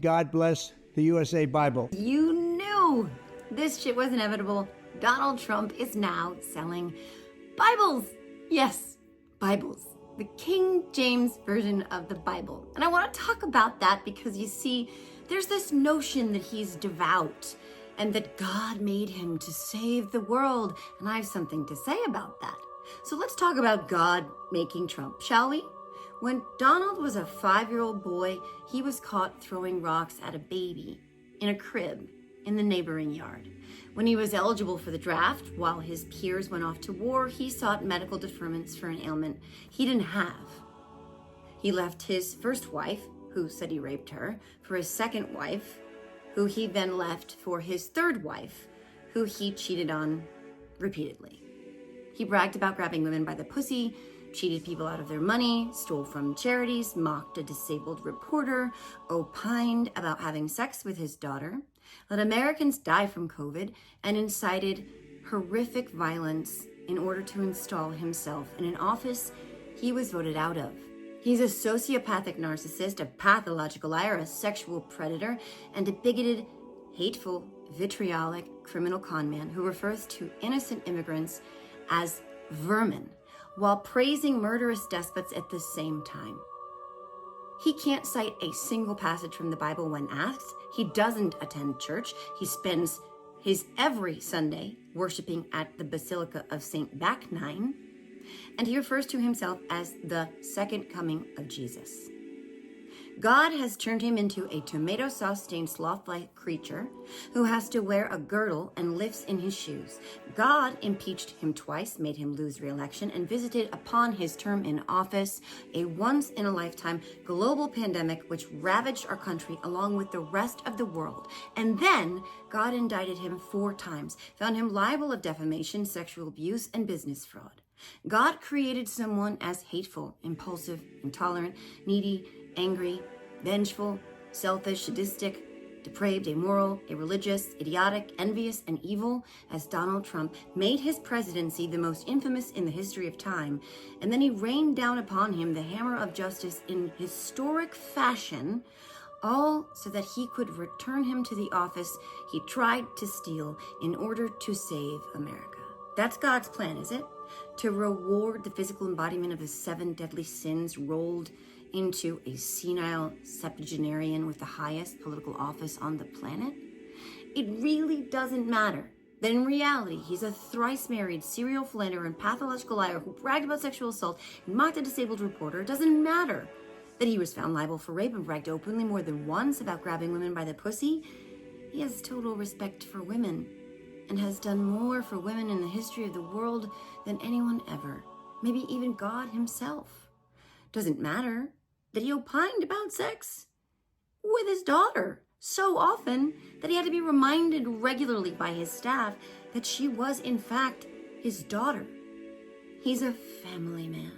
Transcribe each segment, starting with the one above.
God bless the USA Bible. You knew this shit was inevitable. Donald Trump is now selling Bibles. Yes, Bibles. The King James Version of the Bible. And I want to talk about that because you see, there's this notion that he's devout and that God made him to save the world. And I have something to say about that. So let's talk about God making Trump, shall we? When Donald was a 5-year-old boy, he was caught throwing rocks at a baby in a crib in the neighboring yard. When he was eligible for the draft, while his peers went off to war, he sought medical deferments for an ailment he didn't have. He left his first wife, who said he raped her, for his second wife, who he then left for his third wife, who he cheated on repeatedly. He bragged about grabbing women by the pussy, cheated people out of their money, stole from charities, mocked a disabled reporter, opined about having sex with his daughter, let Americans die from COVID, and incited horrific violence in order to install himself in an office he was voted out of. He's a sociopathic narcissist, a pathological liar, a sexual predator, and a bigoted, hateful, vitriolic criminal conman who refers to innocent immigrants as vermin, while praising murderous despots at the same time. He can't cite a single passage from the Bible when asked. He doesn't attend church. He spends his every Sunday worshiping at the Basilica of St. Bacnine, and he refers to himself as the second coming of Jesus. God has turned him into a tomato sauce-stained sloth-like creature who has to wear a girdle and lifts in his shoes. God impeached him twice, made him lose re-election, and visited upon his term in office a once-in-a-lifetime global pandemic which ravaged our country along with the rest of the world. And then God indicted him 4 times, found him liable of defamation, sexual abuse, and business fraud. God created someone as hateful, impulsive, intolerant, needy, angry, vengeful, selfish, sadistic, depraved, immoral, irreligious, idiotic, envious, and evil as Donald Trump, made his presidency the most infamous in the history of time, and then he rained down upon him the hammer of justice in historic fashion, all so that he could return him to the office he tried to steal in order to save America. That's God's plan, is it? To reward the physical embodiment of the 7 deadly sins rolled into a senile septuagenarian with the highest political office on the planet? It really doesn't matter that in reality, he's a thrice married serial philanderer and pathological liar who bragged about sexual assault and mocked a disabled reporter. It doesn't matter that he was found liable for rape and bragged openly more than once about grabbing women by the pussy. He has total respect for women and has done more for women in the history of the world than anyone ever, maybe even God himself. Doesn't matter that he opined about sex with his daughter so often that he had to be reminded regularly by his staff that she was in fact his daughter. He's a family man.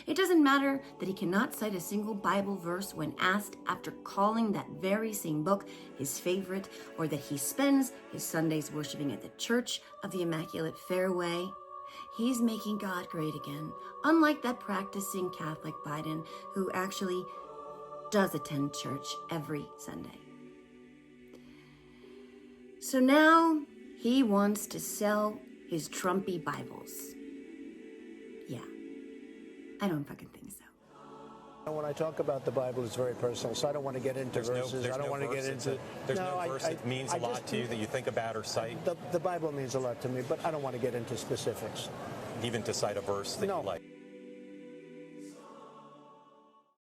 It doesn't matter that he cannot cite a single Bible verse when asked after calling that very same book his favorite, or that he spends his Sundays worshiping at the Church of the Immaculate Fairway. He's making God great again, unlike that practicing Catholic Biden who actually does attend church every Sunday. So now he wants to sell his Trumpy Bibles. Yeah, I don't fucking think so. When I talk about the Bible, it's very personal, so I don't want to get into verses. I don't want to get into... There's no verse that means a lot to you that you think about or cite? The Bible means a lot to me, but I don't want to get into specifics. Even to cite a verse that you like?